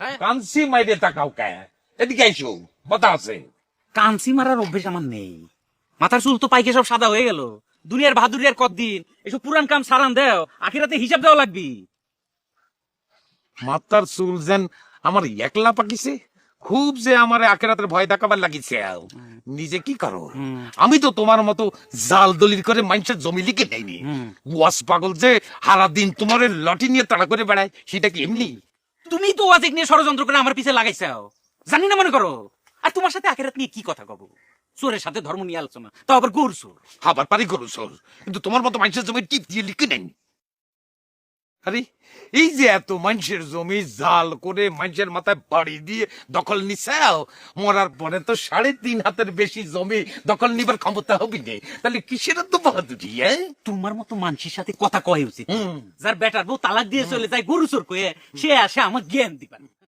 কাঞ্চি মাইরে তাকাও কে? এদিকে আইসো, কথা আছে। কাঞ্চি মারার অভ্যেস আমার নেই। মাথার চুল তো পাইকে সব সাদা হয়ে গেল। দুনিয়ার বাহাদুরি আর কতদিন? এসব পুরান কাম সারান দেও, আখিরাতে হিসাব দেওয়া লাগবি। মাথার চুল যেন আমার একলা পাকিছে, খুব যে আমার আখেরাতের ভয় দেখাবার লাগিছে। নিজে কি করো? আমি তো তোমার মতো জাল দলিল করে মানুষের জমি লিখে নেয়নি। ওয়াস পাগল যে সারা দিন তোমার লটি নিয়ে তাড়া করে বেড়ায়, সেটা কি এমনি? তুমি তো ওয়াজিক নিয়ে ষড়যন্ত্র করে আমার পিছে লাগাইছাও, জানি না মনে করো। আর তোমার সাথে আখিরাত নিয়ে কি কথা কব? চোরের সাথে ধর্ম নিয়ে আলোচনা, তাও আবার গরু চোর। আবার পারি করো সর, কিন্তু তোমার মতো মানুষের জমি টিপ দিয়ে লিখে নেন। আরে এই যে এত মানুষের জমি জাল করে মানুষের মাথায় বাড়ি দিয়ে দখল নিছাও, মরার পরে তো 3.5 হাতের বেশি জমি দখল নিবার ক্ষমতা হবে না। তাহলে কিসের তো বাহাদুরি? তোমার মতো মানুষের সাথে কথা কয় উচিত। যার বেটার বউ তালাক দিয়ে চলে যায় গরু চোর কয়ে, সে আসে আমার জ্ঞান দিবা।